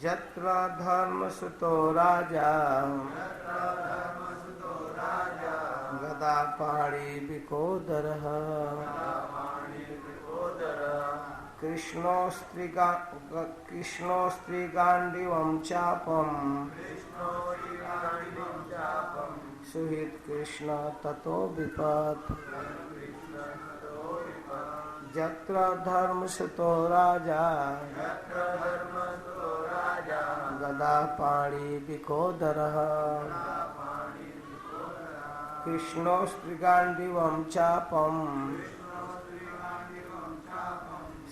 यत्र धर्मसुतो राजा गदापाणि विकोदरः कृष्णोऽस्त्रीगाण्डीवं चापम् सुहृत् कृष्ण ततो विपत् यत्र धर्मसुतो राजा गदापाणि विकोदरः कृष्णोऽस्त्रीगाण्डीवं चापम्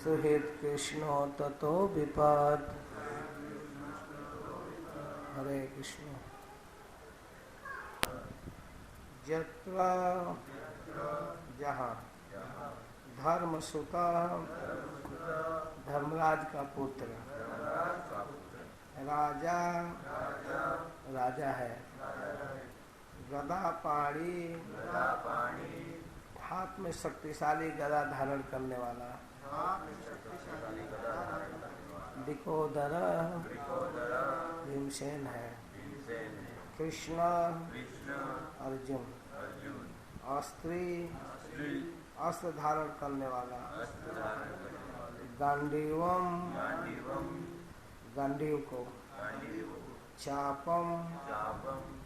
सुहृत् कृष्ण ततो विपत्। हरे कृष्ण। यत्र जहाँ धर्मसुता धर्मराज का पुत्र राजा है गदापाणि हाथ में शक्तिशाली गदा धारण करने वाला विकोदर भीमसेन है कृष्ण अर्जुन अस्त्र धारण करने वाला गांडीवम गांडीव को चापम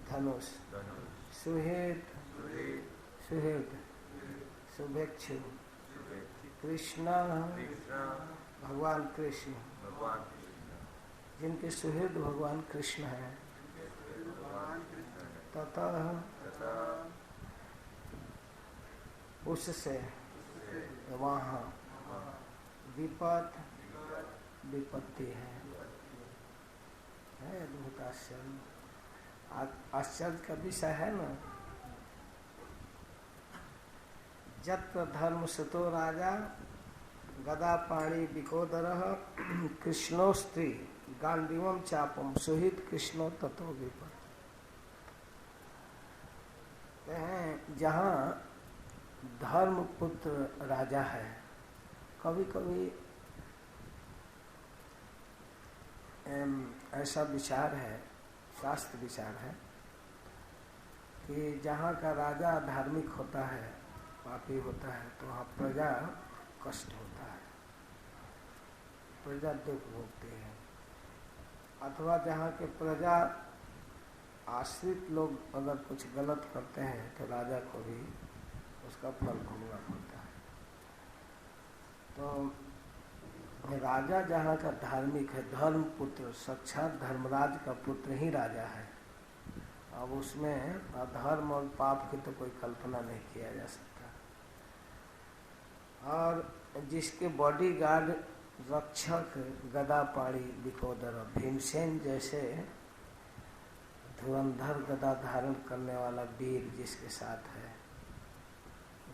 धनुष सुहृद शुभेच्छु कृष्ण भगवान कृष्ण जिनके सुहृद भगवान कृष्ण है तथा उससे वहाँ विपत्ति है अद्भुत आश्चर्य का विषय है ना। यत्र धर्मसुतो राजा गदापाणि विकोदरः कृष्णोस्त्री गांडीवम चापम सुहित कृष्णो ततो विपत्। जहाँ धर्मपुत्र राजा है, कभी कभी ऐसा विचार है, शास्त्र विचार है कि जहाँ का राजा धार्मिक होता है, पापी होता है, तो वहाँ प्रजा कष्ट होता है, प्रजा दुख भोगती है। अथवा जहाँ के प्रजा आश्रित लोग अगर कुछ गलत करते हैं तो राजा को भी उसका फल भोगना पड़ता है। तो राजा जहाँ का धार्मिक है, धर्म पुत्र, साक्षात धर्मराज का पुत्र ही राजा है। अब उसमें अधर्म और पाप की तो कोई कल्पना नहीं किया जा सकता। और जिसके बॉडीगार्ड रक्षक गदापाणि विकोदर भीमसेन जैसे धुरंधर गदा धारण करने वाला वीर जिसके साथ है,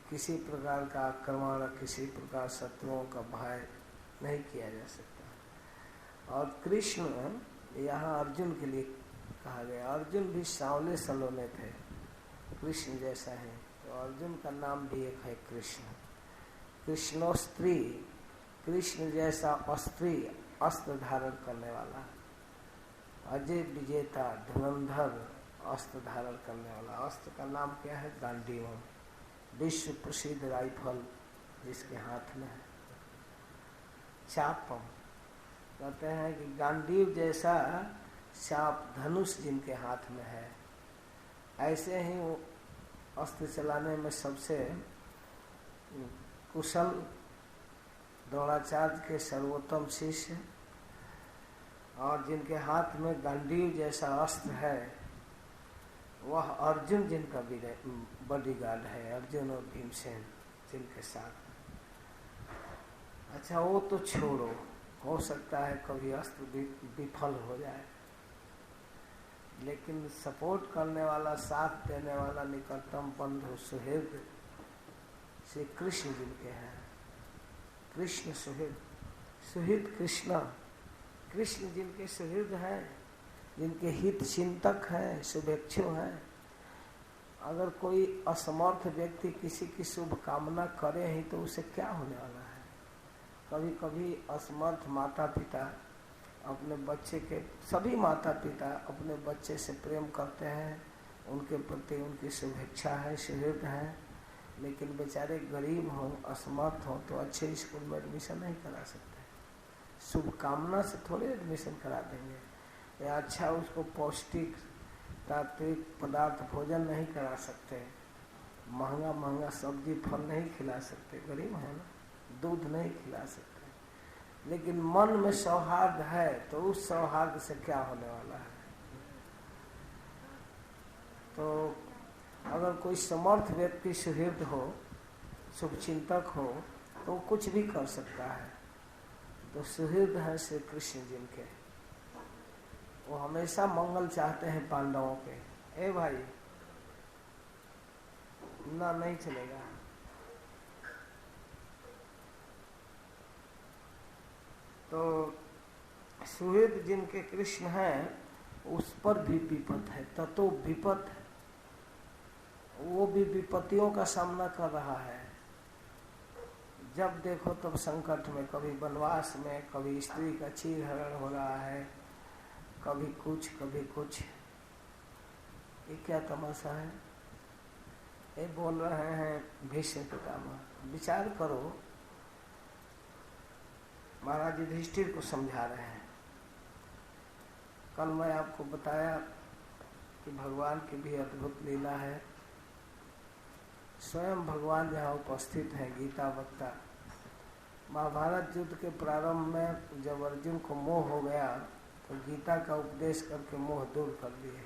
किसी प्रकार का आक्रमण, किसी प्रकार शत्रुओं का भय नहीं किया जा सकता। और कृष्ण यहाँ अर्जुन के लिए कहा गया, अर्जुन भी सांवले सलोने थे, कृष्ण जैसा है, तो अर्जुन का नाम भी एक है कृष्ण। कृष्णोस्त्री, कृष्ण जैसा अस्त्री, अस्त्र धारण करने वाला, अजय विजेता, धुरंधर अस्त्र धारण करने वाला। अस्त्र का नाम क्या है? गांडीवम, विश्व प्रसिद्ध राइफल जिसके हाथ में है। चापम, कहते हैं कि गांडीव जैसा चाप, धनुष जिनके हाथ में है, ऐसे ही वो अस्त्र चलाने में सबसे कुशल द्रोणाचार्य के सर्वोत्तम शिष्य, और जिनके हाथ में गांडीव जैसा अस्त्र है वह अर्जुन जिनका बॉडीगार्ड है, अर्जुन और भीमसेन जिनके साथ। अच्छा, वो तो छोड़ो, हो सकता है कभी अस्त्र विफल हो जाए, लेकिन सपोर्ट करने वाला, साथ देने वाला निकटतम बंधु सुहृद श्री कृष्ण जिनके हैं, कृष्ण सुहृद कृष्ण, कृष्ण जिनके सुहृद हैं, जिनके हित चिंतक हैं, शुभेच्छु हैं। अगर कोई असमर्थ व्यक्ति किसी की शुभ कामना करे ही तो उसे क्या होने वाला है। कभी कभी असमर्थ माता पिता अपने बच्चे के, सभी माता पिता अपने बच्चे से प्रेम करते हैं, उनके प्रति उनकी शुभेच्छा है, सुहृद है, लेकिन बेचारे गरीब हों, असमर्थ हों तो अच्छे स्कूल में एडमिशन नहीं करा सकते। शुभकामना से थोड़े एडमिशन करा देंगे, या अच्छा उसको पौष्टिक तात्विक पदार्थ भोजन नहीं करा सकते, महंगा महंगा सब्जी फल नहीं खिला सकते, गरीब है ना, दूध नहीं खिला सकते। लेकिन मन में सौहार्द है तो उस सौहार्द से क्या होने वाला है। तो अगर कोई समर्थ व्यक्ति सुहृद हो, शुभचिंतक हो, तो कुछ भी कर सकता है। तो सुहृद है श्री कृष्ण जिनके, वो हमेशा मंगल चाहते हैं पांडवों के। ए भाई ना, नहीं चलेगा। तो सुहृद जिनके कृष्ण हैं उस पर भी विपत है, ततो विपत है, वो भी विपत्तियों का सामना कर रहा है। जब देखो तब संकट में, कभी वनवास में, कभी स्त्री का चीरहरण हो रहा है, कभी कुछ कभी कुछ। ये क्या तमाशा है। ये बोल रहे हैं भीष्म पितामह, विचार करो। महाराज युधिष्ठिर को समझा रहे हैं। कल मैं आपको बताया कि भगवान की भी अद्भुत लीला है। स्वयं भगवान जहाँ उपस्थित हैं, गीता वक्ता। महाभारत युद्ध के प्रारंभ में जब अर्जुन को मोह हो गया तो गीता का उपदेश करके मोह दूर कर दिए।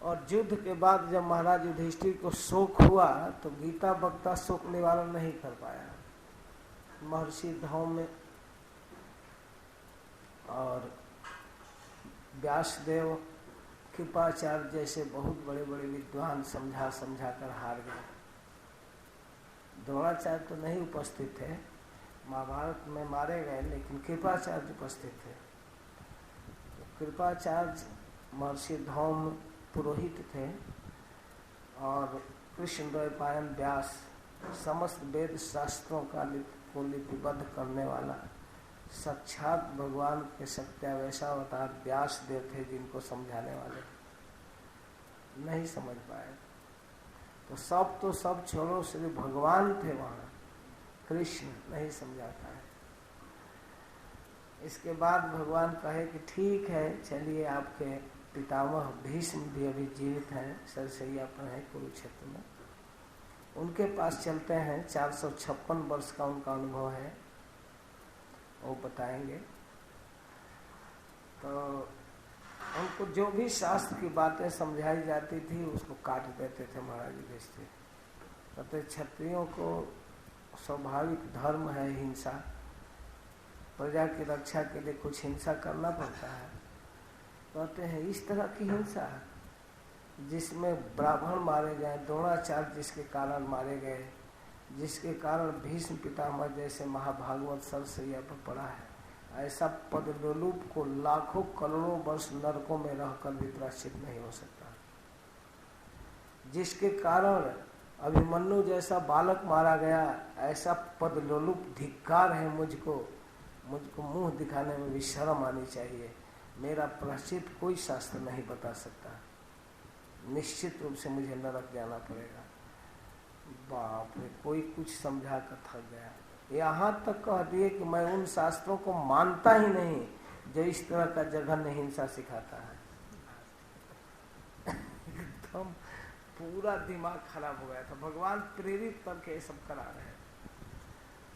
और युद्ध के बाद जब महाराज युधिष्ठिर को शोक हुआ तो गीता वक्ता शोक निवारण नहीं कर पाया। महर्षि धौम्य और व्यासदेव, कृपाचार्य जैसे बहुत बड़े बड़े विद्वान समझा समझा कर हार गए। द्रोणाचार्य तो नहीं उपस्थित थे, महाभारत में मारे गए, लेकिन कृपाचार्य उपस्थित थे। तो कृपाचार्य महर्षि धौम्य पुरोहित थे और कृष्ण द्वैपायन व्यास समस्त वेद शास्त्रों को लिपिबद्ध करने वाला साक्षात भगवान के सत्यावतार व्यास देव थे, जिनको समझाने वाले नहीं समझ पाए। तो सब छोड़ो, श्री भगवान थे वहाँ, कृष्ण नहीं समझाता है। इसके बाद भगवान कहे कि ठीक है, चलिए आपके पितामह भीष्म भी अभी जीवित हैं, सरसैया पर हैं कुरुक्षेत्र में, उनके पास चलते हैं। 456 वर्ष का उनका अनुभव है, वो बताएंगे। तो उनको जो भी शास्त्र की बातें समझाई जाती थी उसको काट देते थे महाराज युधिष्ठिर। कहते क्षत्रियों को स्वाभाविक धर्म है हिंसा, प्रजा की रक्षा के लिए कुछ हिंसा करना पड़ता है। कहते हैं इस तरह की हिंसा जिसमें ब्राह्मण मारे गए, द्रोणाचार्य जिसके कारण मारे गए, जिसके कारण भीष्म पितामह जैसे महाभागवत सरसैया पर पड़ा है, ऐसा पदलोलूप को लाखों करोड़ों वर्ष नरकों में रहकर भी प्रायश्चित नहीं हो सकता। जिसके कारण अभिमन्यु जैसा बालक मारा गया, ऐसा पदलोलूप धिक्कार है। मुझको मुंह दिखाने में भी शर्म आनी चाहिए। मेरा प्रायश्चित कोई शास्त्र नहीं बता सकता। निश्चित रूप से मुझे नरक जाना पड़ेगा। बाप रे, कोई कुछ समझा कर थक गया। यहाँ तक कह दिए कि मैं उन शास्त्रों को मानता ही नहीं जो इस तरह का जघन्य हिंसा सिखाता है। एकदम पूरा दिमाग खराब हो गया था। भगवान प्रेरित करके ये सब करा रहे हैं।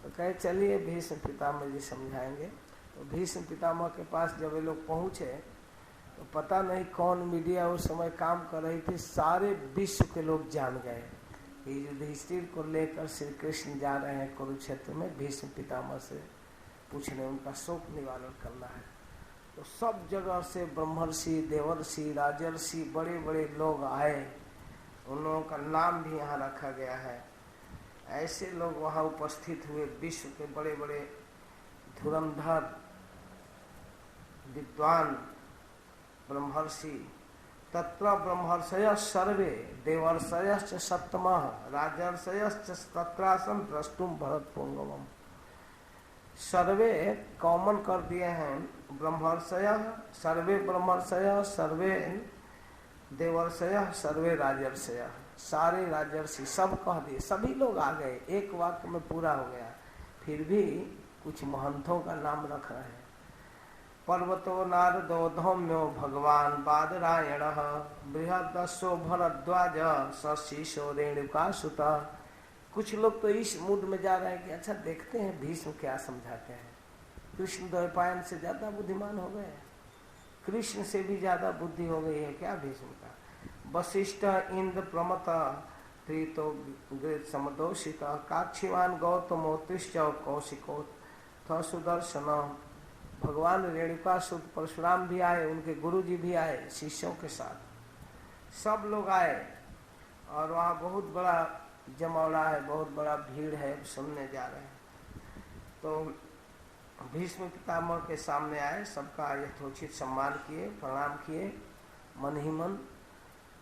तो कहे चलिए भीष्म पितामह जी समझाएंगे। तो भीष्म पितामह के पास जब ये लोग पहुंचे तो पता नहीं कौन मीडिया उस समय काम कर रही थी, सारे विश्व के लोग जान गए कि युधिष्ठिर को लेकर श्री कृष्ण जा रहे हैं कुरुक्षेत्र में भीष्म पितामह से पूछने, उनका शोक निवारण करना है। तो सब जगह से ब्रह्मर्षि, देवर्षि, राजर्षि, बड़े बड़े लोग आए। उन लोगों का नाम भी यहाँ रखा गया है। ऐसे लोग वहाँ उपस्थित हुए, विश्व के बड़े बड़े धुरंधर विद्वान ब्रह्मर्षि। तत्र ब्रह्मर्षय सर्वे देवर्षयश्च सप्तमः राजर्षयश्च तत्रासं द्रष्टुम भरत पुंगवम। सर्वे कॉमन कर दिए हैं, ब्रह्मर्षय सर्वे, ब्रह्मर्षय सर्वे, देवर्षय सर्वे, राजर्षय, सारे राजर्षि सब कह दिए, सभी लोग आ गए, एक वाक्य में पूरा हो गया। फिर भी कुछ महंतों का नाम रख रहे हैं। पर्वतो नारदो धौम्यो भगवान बादरायण, बृहदस्सो भरद्वाज शिशो रेणुका सुत। कुछ लोग तो इस मूड में जा रहे हैं कि अच्छा देखते हैं भीष्म क्या समझाते हैं। कृष्ण द्वैपायन से ज्यादा बुद्धिमान हो गए, कृष्ण से भी ज्यादा बुद्धि हो गई है क्या भीष्म का। वशिष्ठ इंद्र प्रमत प्रीतो समदोषित, काक्षीवान गौतमोत्तिष्ठ कौशिको सुदर्शन। भगवान रेणुका सुत परशुराम भी आए, उनके गुरुजी भी आए शिष्यों के साथ, सब लोग आए और वहाँ बहुत बड़ा जमावड़ा है, बहुत बड़ा भीड़ है, सुनने जा रहे हैं। तो भीष्म पितामह के सामने आए, सबका यथोचित सम्मान किए, प्रणाम किए, मन ही मन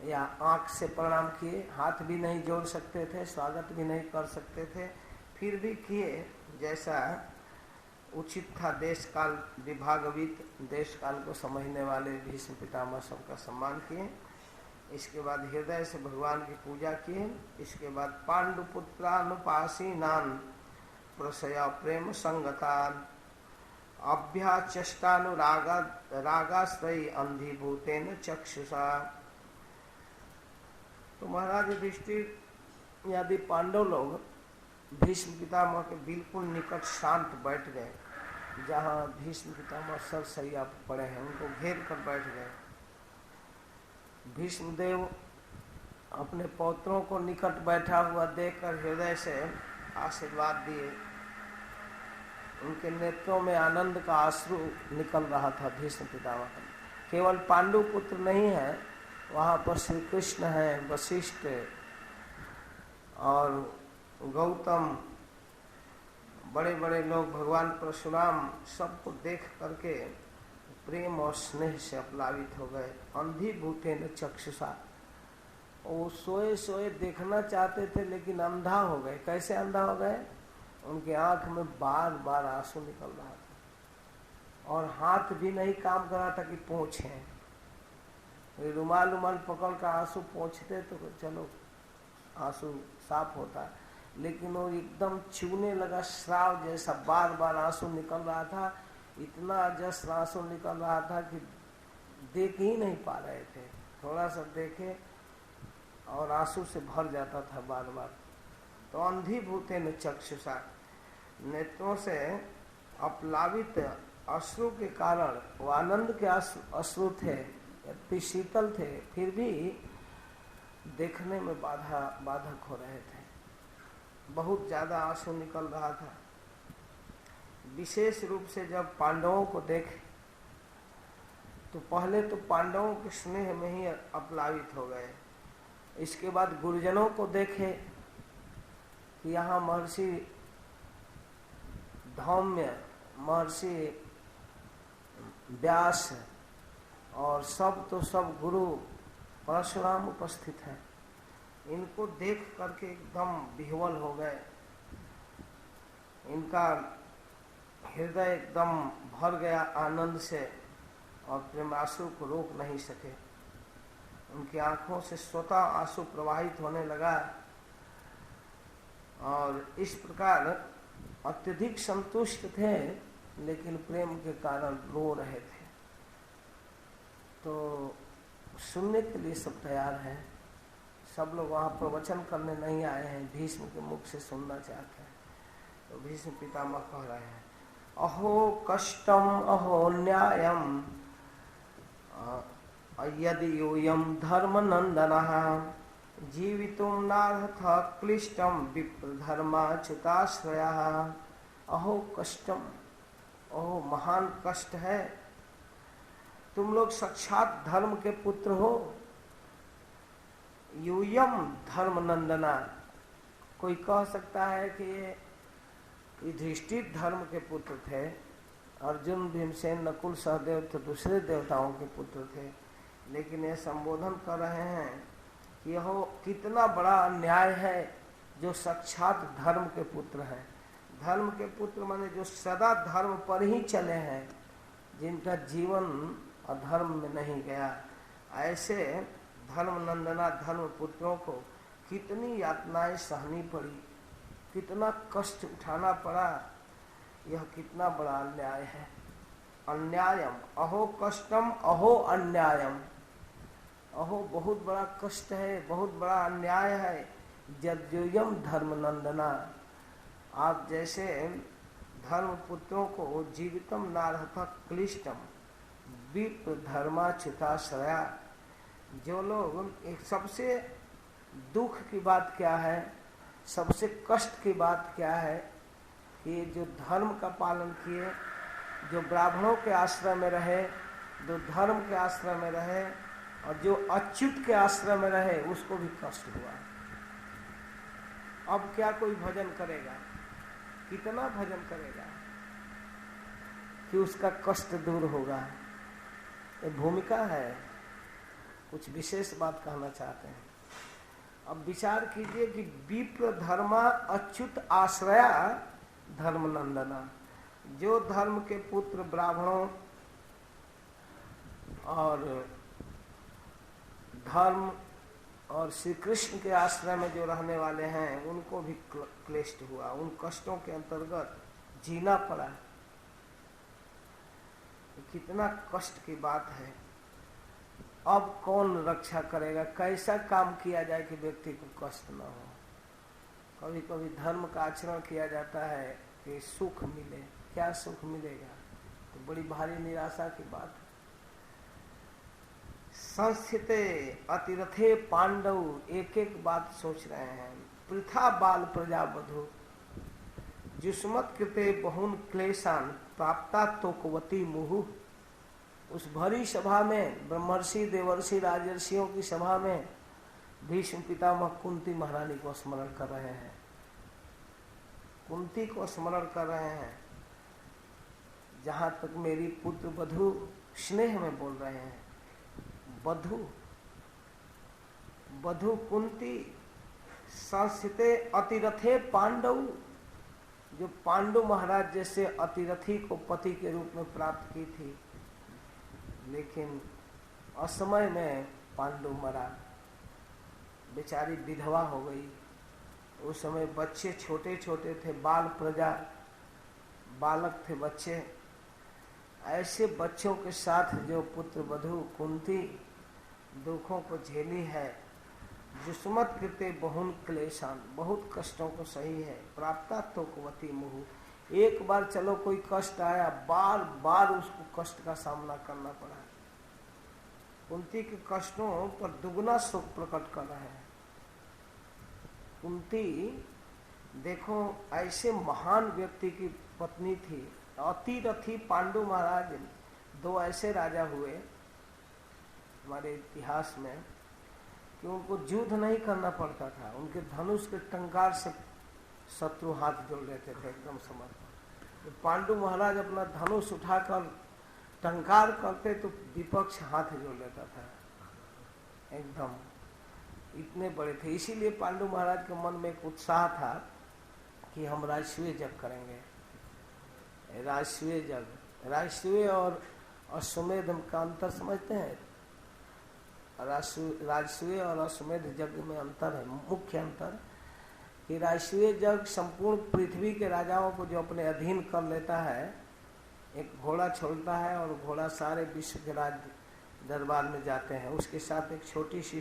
या आंख से प्रणाम किए, हाथ भी नहीं जोड़ सकते थे, स्वागत भी नहीं कर सकते थे, फिर भी किए जैसा उचित था। देश काल विभागवित, देश काल को समझने वाले भीष्म पितामह सबका सम्मान किए। इसके बाद हृदय से भगवान की पूजा किए। इसके बाद पांडुपुत्रानुपासीनान प्रसया प्रेम संगतान, रागाश्रयी अंधीभूतेन चक्षुषा। तो महाराज युधिष्ठिर यदि पांडव लोग भीष्म पितामह के बिल्कुल निकट शांत बैठ गए, जहाँ भीष्म पितामह सरसैया पड़े हैं, उनको घेर कर बैठ गए। भीष्मदेव अपने पौत्रों को निकट बैठा हुआ देखकर हृदय से आशीर्वाद दिए। उनके नेत्रों में आनंद का आंसू निकल रहा था भीष्म पितामह का। केवल पांडु पुत्र नहीं है, वहाँ पर श्री कृष्ण है, वशिष्ठ और गौतम, बड़े बड़े लोग, भगवान परशुराम, सबको देख करके प्रेम और स्नेह से अपलावित हो गए। अंधीभूते न चक्षुषा, वो सोए सोए देखना चाहते थे लेकिन अंधा हो गए। कैसे अंधा हो गए? उनके आंख में बार बार आंसू निकल रहा था और हाथ भी नहीं काम कर रहा था कि पोंछे। रुमाल रुमाल पकड़ कर आंसू पोंछते तो चलो आंसू साफ होता, लेकिन वो एकदम चूने लगा, श्राव जैसा बार बार आंसू निकल रहा था। इतना जस्ट आंसू निकल रहा था कि देख ही नहीं पा रहे थे, थोड़ा सा देखे और आंसू से भर जाता था बार बार। तो अंधीभूते न चक्षुषा, नेत्रों से अपलावित अश्रु के कारण, वो आनंद के अश्रु थे, अति शीतल थे, फिर भी देखने में बाधक हो रहे थे। बहुत ज्यादा आंसू निकल रहा था। विशेष रूप से जब पांडवों को देखे तो पहले तो पांडवों के स्नेह में ही अपलावित हो गए। इसके बाद गुरुजनों को देखे कि यहाँ महर्षि धौम्य, महर्षि व्यास और सब तो सब गुरु परशुराम उपस्थित हैं। इनको देख करके एकदम विह्वल हो गए, इनका हृदय एकदम भर गया आनंद से और प्रेमाश्रु को रोक नहीं सके। उनकी आंखों से स्वतः आंसू प्रवाहित होने लगा और इस प्रकार अत्यधिक संतुष्ट थे, लेकिन प्रेम के कारण रो रहे थे। तो सुनने के लिए सब तैयार हैं, सब लोग वहाँ प्रवचन करने नहीं आए हैं, भीष्म के मुख से सुनना चाहते हैं। तो भीष्म पितामह कह रहे हैं, अहो कष्टम अहो न्यायम यदि यूयम धर्म नंदनः जीवितुम नार्हथ क्लिष्टम विप्रधर्माच्युताश्रयः। अहो कष्टम, अहो महान कष्ट है, तुम लोग साक्षात धर्म के पुत्र हो। यूयम धर्म नंदना, कोई कह सकता है कि ये युधिष्ठिर धर्म के पुत्र थे, अर्जुन भीमसेन नकुल सहदेव तो दूसरे देवताओं के पुत्र थे, लेकिन ये संबोधन कर रहे हैं कि यह कितना बड़ा अन्याय है जो साक्षात धर्म के पुत्र हैं। धर्म के पुत्र माने जो सदा धर्म पर ही चले हैं, जिनका जीवन अधर्म में नहीं गया, ऐसे धर्म नंदना धर्म पुत्रों को कितनी यातनाएं सहनी पड़ी, कितना कष्ट उठाना पड़ा। यह कितना बड़ा अन्याय है। अन्यायम अहो कष्टम अहो अन्यायम, अहो बहुत बड़ा कष्ट है, बहुत बड़ा अन्याय है। जद्योयम धर्म नंदना, आप जैसे धर्म पुत्रों को जीवितम नारहत क्लिष्टम विप्र धर्माच्युताश्रया, जो लोग एक सबसे दुख की बात क्या है, सबसे कष्ट की बात क्या है कि जो धर्म का पालन किए, जो ब्राह्मणों के आश्रय में रहे, जो धर्म के आश्रय में रहे, और जो अच्युत के आश्रय में रहे, उसको भी कष्ट हुआ। अब क्या कोई भजन करेगा, कितना भजन करेगा कि उसका कष्ट दूर होगा। ये भूमिका है, कुछ विशेष बात कहना चाहते हैं। अब विचार कीजिए कि विप्र धर्मा अच्युत आश्रया धर्म नंदना, जो धर्म के पुत्र ब्राह्मणों और धर्म और श्री कृष्ण के आश्रय में जो रहने वाले हैं, उनको भी क्लेष्ट हुआ, उन कष्टों के अंतर्गत जीना पड़ा। कितना कष्ट की बात है। अब कौन रक्षा करेगा, कैसा काम किया जाए कि व्यक्ति को कष्ट न हो। कभी कभी धर्म का आचरण किया जाता है कि सुख मिले, क्या सुख मिलेगा, तो बड़ी भारी निराशा की बात है। संस्थिते अतिरथे पांडव, एक एक बात सोच रहे हैं। पृथा बाल प्रजा बधु जुष्मत कृते बहुन क्लेशान प्राप्ता तोकवती मुहु। उस भरी सभा में, ब्रह्मर्षि देवर्षि राजर्षियों की सभा में, भीष्म पितामह कुंती महारानी को स्मरण कर रहे हैं, कुंती को स्मरण कर रहे हैं। जहां तक मेरी पुत्र बधु स्नेह में बोल रहे हैं, बधु बधु कुंती संस्थिते अतिरथे पांडव, जो पांडु महाराज जैसे अतिरथी को पति के रूप में प्राप्त की थी, लेकिन असमय में पांडु मरा, बेचारी विधवा हो गई। उस समय बच्चे छोटे छोटे थे, बाल प्रजा, बालक थे बच्चे। ऐसे बच्चों के साथ जो पुत्र वधु कुंती दुखों को झेली है। जुष्मत कृते बहुन क्लेशान, बहुत कष्टों को सही है। प्राप्ता तोकवती मुहु, एक बार चलो कोई कष्ट आया, बार बार उसको कष्ट का सामना करना पड़ा। कुंती के कष्टों पर दुगना सुख प्रकट कर रहे हैं। कुंती देखो, ऐसे महान व्यक्ति की पत्नी थी, अतिरथी पांडु महाराज। दो ऐसे राजा हुए हमारे इतिहास में कि उनको युद्ध नहीं करना पड़ता था, उनके धनुष के टंकार से शत्रु हाथ जोड़ लेते थे एकदम समर्पण। पांडु महाराज अपना धनुष उठाकर टंकार करते तो विपक्ष हाथ जोड़ लेता था एकदम, इतने बड़े थे। इसीलिए पांडु महाराज के मन में एक उत्साह था कि हम राजसूय जग करेंगे। राजसूय जग, राजसूय और अश्वमेध का अंतर समझते हैं? राजसूय और अश्वमेध यज्ञ में अंतर है, मुख्य अंतर कि राजसूय यज्ञ संपूर्ण पृथ्वी के राजाओं को जो अपने अधीन कर लेता है, एक घोड़ा छोड़ता है और घोड़ा सारे विश्व के राज्य दरबार में जाते हैं। उसके साथ एक छोटी सी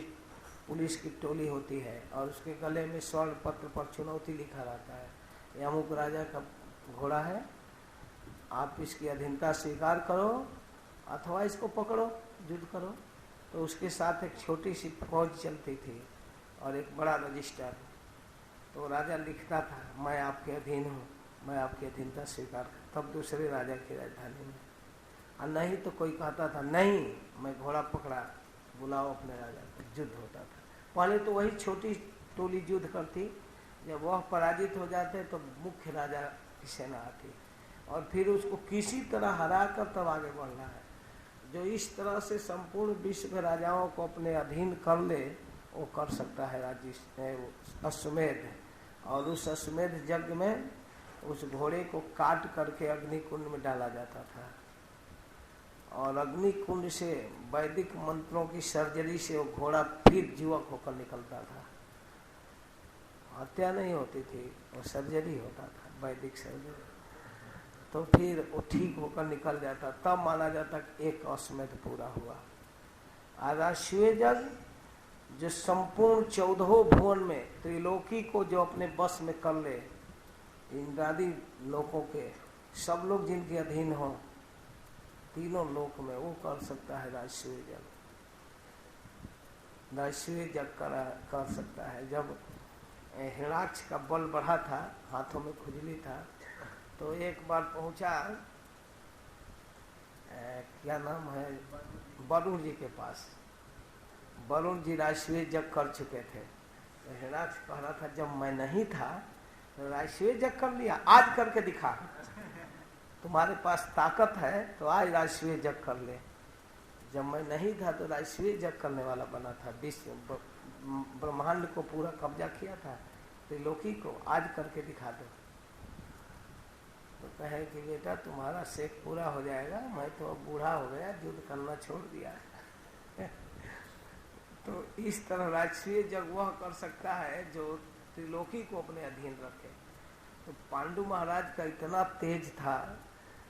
पुलिस की टोली होती है और उसके गले में स्वर्ण पत्र पर चुनौती लिखा रहता है, ये अमुक राजा का घोड़ा है, आप इसकी अधीनता स्वीकार करो अथवा इसको पकड़ो, युद्ध करो। तो उसके साथ एक छोटी सी फौज चलती थी और एक बड़ा रजिस्टर। तो राजा लिखता था, मैं आपके अधीन हूँ, मैं आपकी अधीनता स्वीकार, तब दूसरे राजा की राजधानी में। और नहीं तो कोई कहता था नहीं, मैं घोड़ा पकड़ा, बुलाओ अपने राजा को, युद्ध होता था। पहले तो वही छोटी टोली युद्ध करती, जब वह पराजित हो जाते तो मुख्य राजा की सेना आती और फिर उसको किसी तरह हरा कर तब आगे बढ़ना है। जो इस तरह से संपूर्ण विश्व के राजाओं को अपने अधीन कर ले, वो कर सकता है अश्वमेध। और उस अश्वमेध यज्ञ में उस घोड़े को काट करके अग्निकुंड में डाला जाता था और अग्निकुंड से वैदिक मंत्रों की सर्जरी से वो घोड़ा फिर युवक होकर निकलता था। हत्या नहीं होती थी, वो सर्जरी होता था, वैदिक सर्जरी। तो फिर वो ठीक होकर निकल जाता, तब माना जाता कि एक अश्वमेध पूरा हुआ। आराश्वेय यज्ञ जो संपूर्ण 14 भुवन में त्रिलोकी को जो अपने बस में कर ले, इंद्रादि लोकों के सब लोग जिनके अधीन हो, तीनों लोक में, वो कर सकता है राजस्वीय यज्ञ। राजस्वीय यज्ञ कर सकता है। जब हिरणाक्ष का बल बढ़ा था, हाथों में खुजली था, तो एक बार पहुंचा, क्या नाम है, वरुण जी के पास। वरुण जी राजस्वीय यज्ञ कर चुके थे, तो हिरणाक्ष कह रहा था जब मैं नहीं था तो राजस्वीय यज्ञ कर लिया, आज करके दिखा। तुम्हारे पास ताकत है तो आज राजस्वीय यज्ञ कर ले। जब मैं नहीं था तो राजस्वीय यज्ञ करने वाला बना था, विश्व ब्रह्मांड को पूरा कब्जा किया था, त्रिलोकी को, आज करके दिखा दो। तो कहे कि बेटा तुम्हारा शेख पूरा हो जाएगा, मैं तो अब बूढ़ा हो गया, युद्ध करना छोड़ दिया। तो इस तरह राजस्वीय यज्ञ वह कर सकता है जो त्रिलोकी को अपने अधीन रखे। तो पांडु महाराज का इतना तेज था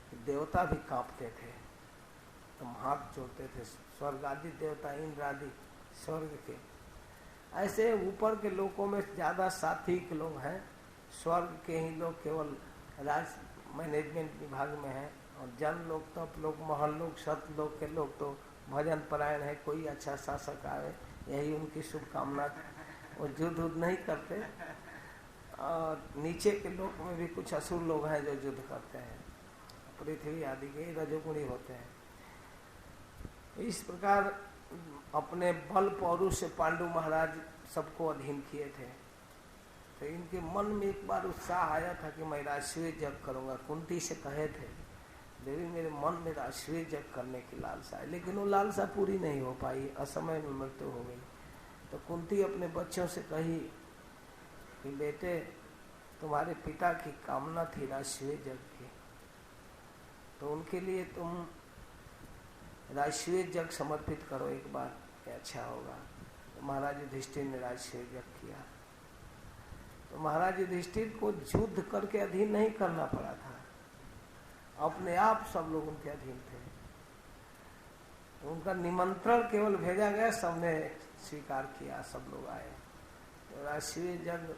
कि देवता भी कांपते थे, तो हाथ जोड़ते थे। स्वर्ग आदि देवता, इंद्र आदि स्वर्ग के, ऐसे ऊपर के लोगों में ज्यादा सात्विक लोग हैं, स्वर्ग के ही लोग केवल राज मैनेजमेंट विभाग में हैं, और जन लोग, तप लोग, महल लोग, सत लोग के लोग तो भजन परायण है, कोई अच्छा शासक आवे यही उनकी शुभकामना। वो युद्ध नहीं करते। और नीचे के लोग में भी कुछ असुर लोग हैं जो युद्ध करते हैं, पृथ्वी आदि के रजोगुणी होते हैं। इस प्रकार अपने बल पौरुष से पांडु महाराज सबको अधीन किए थे। तो इनके मन में एक बार उत्साह आया था कि मैं राजस्वीय यज्ञ करूंगा। कुंती से कहे थे, देवी मेरे मन में राजस्वीय यज्ञ करने की लालसा है, लेकिन वो लालसा पूरी नहीं हो पाई, असमय में मृत्यु हो गई। तो कुंती अपने बच्चों से कही कि बेटे तुम्हारे पिता की कामना थी राजस्वीय यज्ञ की, तो उनके लिए तुम राजस्वीय यज्ञ समर्पित करो एक बार, अच्छा होगा। तो महाराज युधिष्ठिर ने राजस्वीय यज्ञ किया। तो महाराज युधिष्ठिर को युद्ध करके अधीन नहीं करना पड़ा था, अपने आप सब लोग उनके अधीन थे। तो उनका निमंत्रण केवल भेजा गया, सबने स्वीकार किया, सब लोग आए। तो राजस्वीय यज्ञ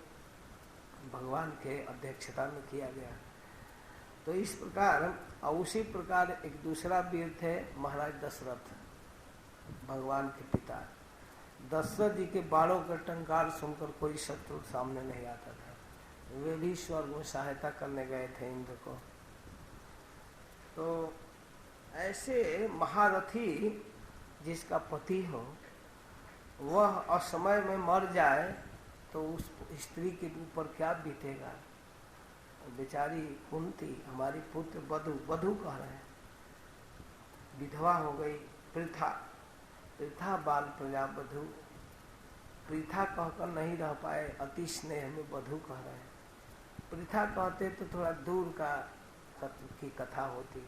भगवान के अध्यक्षता में किया गया। तो इस प्रकार, और उसी प्रकार एक दूसरा वीर थे महाराज दशरथ, भगवान के पिता। दशरथ जी के बाणों का टंकार सुनकर कोई शत्रु सामने नहीं आता था, वे भी स्वर्ग में सहायता करने गए थे इंद्र को। तो ऐसे महारथी जिसका पति हो, वह असमय में मर जाए तो उस स्त्री के ऊपर क्या बीतेगा। बेचारी कुंती, हमारी पुत्र वधु, वधु कह रहे हैं, विधवा हो गई, पृथा, पृथा बाल प्रजा वधु, पृथा कहकर नहीं रह पाए, अति स्नेह में वधु कह रहे हैं। पृथा कहते तो थोड़ा दूर का की कथा होती,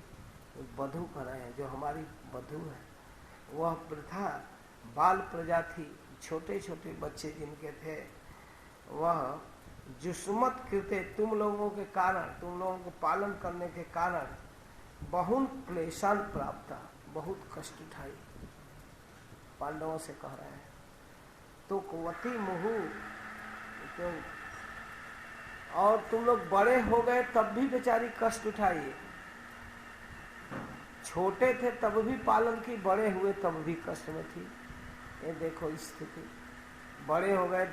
वधु कह रहे हैं, जो हमारी वधु है। वह पृथा बाल प्रजा थी, छोटे छोटे बच्चे जिनके थे, वह जुस्मत कृते, तुम लोगों के कारण, तुम लोगों को पालन करने के कारण बहुत क्लेशान प्राप्त, बहुत कष्ट उठाई। पांडवों से कह रहे हैं तो कुवती मुहु, तो और तुम लोग बड़े हो गए तब भी बेचारी कष्ट उठाई, छोटे थे तब भी पालन की, बड़े हुए तब भी कष्ट में थी। ये देखो स्थिति, बड़े हो गए,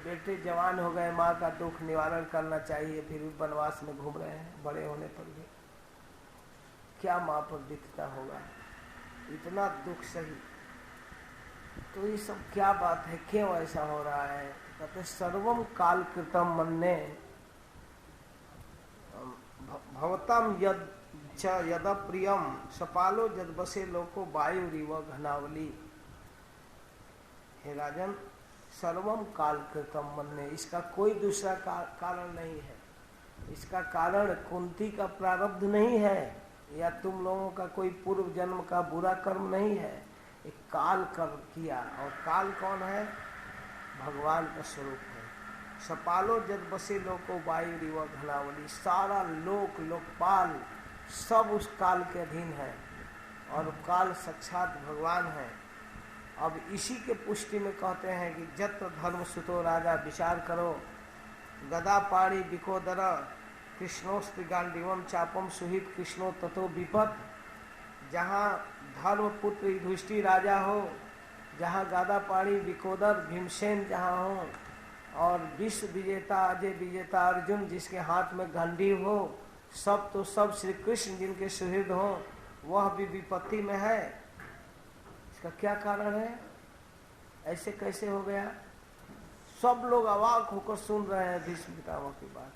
बेटे जवान हो गए, माँ का दुख निवारण करना चाहिए, फिर भी वनवास में घूम रहे हैं, बड़े होने पर भी क्या माँ पर बीतता होगा, इतना दुख सही। तो ये सब क्या बात है, क्यों ऐसा हो रहा है। कहते सर्वम काल कृतम मन्ने भवतम यद च यद प्रियम सपालो जद बसे लोको वायु रिव घनावली। हे राजन, सर्वम काल कृतम मन्ने, इसका कोई दूसरा कारण नहीं है। इसका कारण कुंती का प्रारब्ध नहीं है या तुम लोगों का कोई पूर्व जन्म का बुरा कर्म नहीं है, एक काल कर्म किया। और काल कौन है? भगवान का स्वरूप है। सपालो जद बसे लोको वायु रिव घनावली, सारा लोक लोकपाल सब उस काल के अधीन है और काल साक्षात भगवान है। अब इसी के पुष्टि में कहते हैं कि जत्र धर्म सुतो राजा, विचार करो, गदा पाणी बिकोदर कृष्णोस्त्र गांडीवम चापम सुहित कृष्णो ततो विपत। जहाँ धर्म पुत्र युधिष्ठिर राजा हो, जहाँ गदा पाणी बिकोदर भीमसेन जहाँ हो, और विश्व विजेता अजय विजेता अर्जुन जिसके हाथ में गांडीव हो, सब तो सब श्री कृष्ण जिनके सुहृद हो, वह भी विपत्ति में है। इसका क्या कारण है? ऐसे कैसे हो गया? सब लोग अवाक होकर सुन रहे हैं भीष्म पितामह की बात।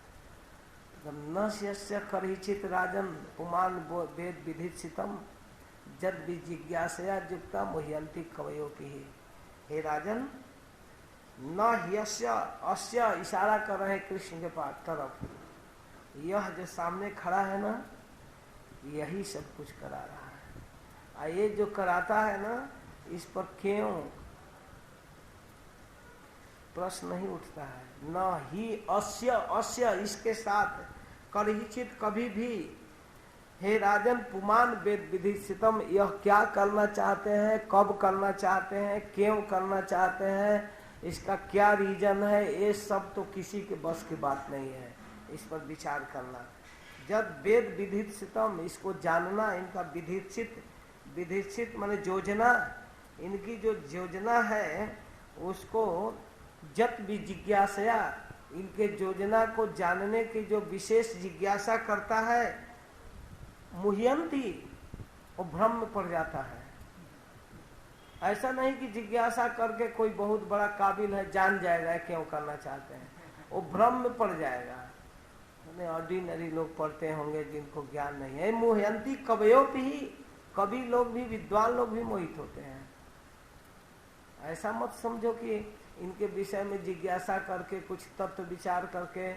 न यस्य करहिचित राजन पुमान वेद विधितम जद जिज्ञासया युक्ता मुह्यंती कवयो की। हे राजन, न यस्य अस्य, इशारा कर रहे हैं कृष्ण के पास तरफ, यह जो सामने खड़ा है ना, यही सब कुछ करा रहा है। और ये जो कराता है ना, इस पर क्यों प्रश्न नहीं उठता है। न ही अस्य, अस्य इसके साथ, करहिचित कभी भी, हे राजन पुमान वेद विधितम, यह क्या करना चाहते हैं, कब करना चाहते हैं, क्यों करना चाहते हैं, इसका क्या रीजन है, ये सब तो किसी के बस की बात नहीं है। इस पर विचार करना। जब वेद विधितम, इसको जानना, इनका विधित, विधित माने योजना, इनकी जो योजना है उसको जत भी जिज्ञासा, इनके योजना को जानने की जो विशेष जिज्ञासा करता है, मुह्यंती, वो भ्रम में पड़ जाता है। ऐसा नहीं कि जिज्ञासा करके कोई बहुत बड़ा काबिल है, जान जाएगा क्यों करना चाहते हैं, वो भ्रम में पड़ जाएगा। ऑर्डिनरी लोग पढ़ते होंगे जिनको ज्ञान नहीं है। मुह्यंती कवयोपि ही, कवि लोग भी, विद्वान लोग भी मोहित होते हैं। ऐसा मत समझो कि इनके विषय में जिज्ञासा करके, कुछ तत्व विचार करके,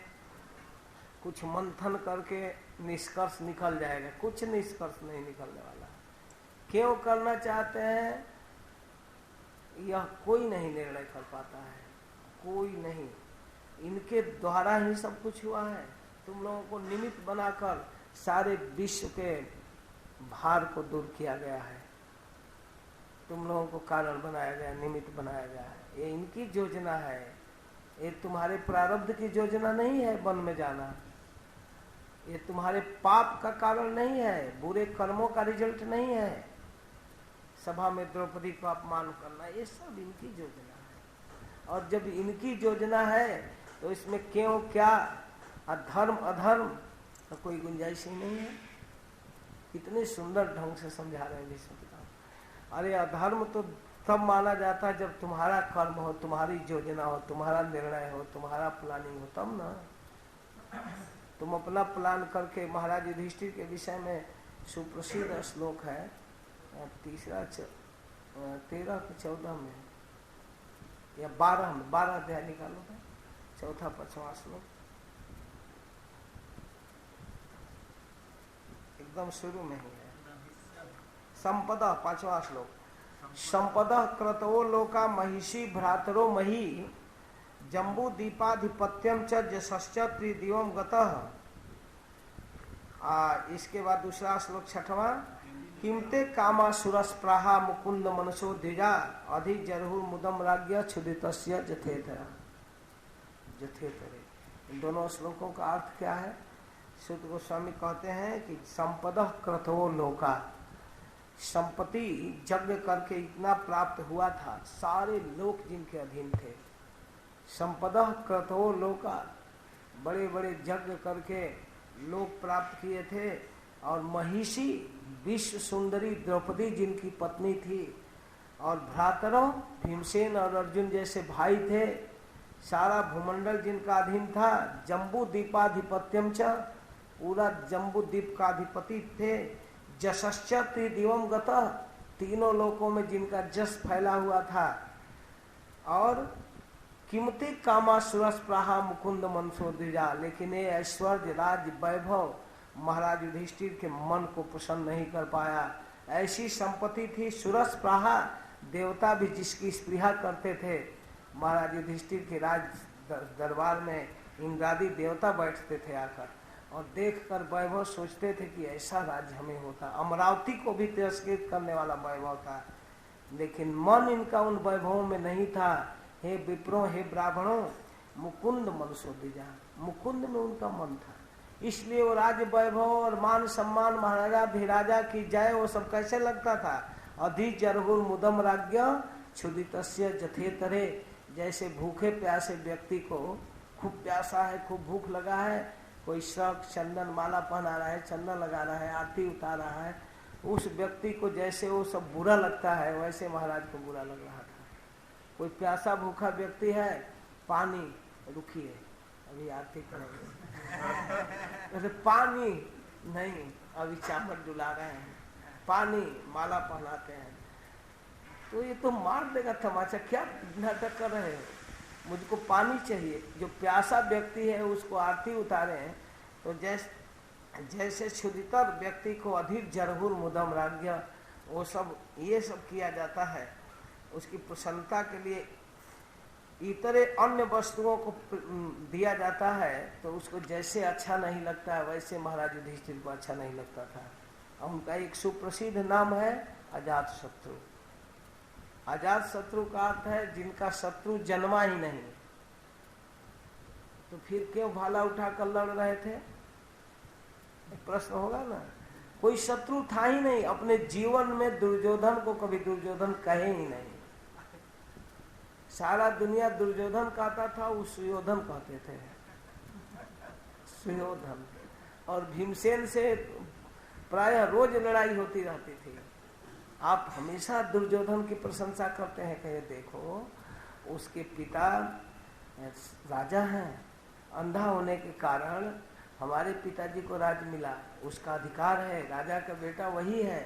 कुछ मंथन करके निष्कर्ष निकल जाएगा। कुछ निष्कर्ष नहीं निकलने वाला। क्यों करना चाहते हैं यह कोई नहीं निर्णय कर पाता है, कोई नहीं। इनके द्वारा ही सब कुछ हुआ है। तुम लोगों को निमित्त बनाकर सारे विश्व के भार को दूर किया गया है। तुम लोगों को कारण बनाया गया, निमित्त बनाया गया है। ये इनकी योजना है। ये तुम्हारे प्रारब्ध की योजना नहीं है वन में जाना। ये तुम्हारे पाप का कारण नहीं है, बुरे कर्मों का रिजल्ट नहीं है। सभा में द्रौपदी को अपमान करना, ये सब इनकी योजना है। और जब इनकी योजना है तो इसमें क्यों, क्या, अधर्म अधर्म तो कोई गुंजाइश ही नहीं है। कितने सुंदर ढंग से समझा रहे हैं भीष्म पितामह। अरे अधर्म तो तब माना जाता है जब तुम्हारा कर्म हो, तुम्हारी योजना हो, तुम्हारा निर्णय हो, तुम्हारा प्लानिंग हो, तब ना। तुम अपना प्लान करके, महाराज युधिष्ठिर के विषय में सुप्रसिद्ध श्लोक है, 13 के 14 में या 12 में, 12 अध्याय निकालो, 4था 5वां श्लोक, एकदम शुरू में ही है। संपदा 5वां श्लोक, संपदा क्रतो लोका महिषी भ्रातरो मही जम्बू दीपाधिपत्यम च जशश्च त्रिदिवम गतः। इसके बाद दूसरा श्लोक 6वां, किमते कामासुरस्प्राहा मुकुंद मनसो द्विजा अधिक जरहुर मुदम राज्ञ क्षुदितस्य जथेतरा जथेतरे। इन दोनों श्लोकों का अर्थ क्या है? सुत गोस्वामी कहते हैं कि संपदा क्रतो लोका, संपत्ति यज्ञ करके इतना प्राप्त हुआ था, सारे लोक जिनके अधीन थे। संपदा क्रतो लोका, बड़े बड़े यज्ञ करके लोक प्राप्त किए थे। और महिषी विश्व सुंदरी द्रौपदी जिनकी पत्नी थी, और भ्रातरों भीमसेन और अर्जुन जैसे भाई थे, सारा भूमंडल जिनका अधीन था। जम्बू दीपाधिपत्यम च, पूरा जम्बू द्वीप का अधिपति थे। जशश्च त्रिदिवम गतः, तीनों लोकों में जिनका जस फैला हुआ था। और कीमती कामा सुरस्प्राहा मुकुंद मनसो द्विजा, लेकिन ये ऐश्वर्य राज वैभव महाराज युधिष्ठिर के मन को प्रसन्न नहीं कर पाया। ऐसी संपत्ति थी सुरस्प्राहा, देवता भी जिसकी स्पृहा करते थे। महाराज युधिष्ठिर के राज दरबार में इंद्रादि देवता बैठते थे आकर, और देखकर वैभव सोचते थे कि ऐसा राज्य हमें होता। अमरावती को भी तिरस्कृत करने वाला वैभव था, लेकिन मन इनका उन वैभवों में नहीं था। हे विप्रों, हे ब्राह्मणों, मुकुंद मनसो द्विजा, मुकुंद में उनका मन था, इसलिए वो राज्य वैभव और मान सम्मान, महाराजा धिराजा की जय, वो सब कैसे लगता था। अधि जरहुर मुदम राज्ञ क्षुदितस्य जथे तरे, जैसे भूखे प्यासे व्यक्ति को, खूब प्यासा है, खूब भूख लगा है, कोई शक चंदन माला पहना रहा है, चंदन लगा रहा है, आरती उतार रहा है, उस व्यक्ति को जैसे वो सब बुरा लगता है, वैसे महाराज को बुरा लग रहा था। कोई प्यासा भूखा व्यक्ति है, पानी, रुकिए अभी आरती करेंगे, तो पानी नहीं, अभी चावल डुला रहे हैं, पानी, माला पहनाते हैं, तो ये तो मार देगा तमाचा, क्या नाटक कर रहे हो, मुझको पानी चाहिए। जो प्यासा व्यक्ति है उसको आरती उतारे हैं, तो जैसे क्षुदितर व्यक्ति को अधिक जरहुर मुदम राज्ञ, वो सब ये सब किया जाता है, उसकी प्रसन्नता के लिए इतरे अन्य वस्तुओं को दिया जाता है, तो उसको जैसे अच्छा नहीं लगता है, वैसे महाराज युधिष्ठिर को अच्छा नहीं लगता था। उनका एक सुप्रसिद्ध नाम है अजात शत्रु। अजात शत्रु का अर्थ है जिनका शत्रु जन्मा ही नहीं, तो फिर क्यों भाला उठाकर लड़ रहे थे, प्रश्न होगा ना। कोई शत्रु था ही नहीं, अपने जीवन में दुर्योधन को कभी दुर्योधन कहे ही नहीं। सारा दुनिया दुर्योधन कहता था, वो सुयोधन कहते थे, सुयोधन। और भीमसेन से प्रायः रोज लड़ाई होती रहती थी। आप हमेशा दुर्योधन की प्रशंसा करते हैं, कहे देखो उसके पिता राजा हैं, अंधा होने के कारण हमारे पिताजी को राज मिला, उसका अधिकार है, राजा का बेटा वही है।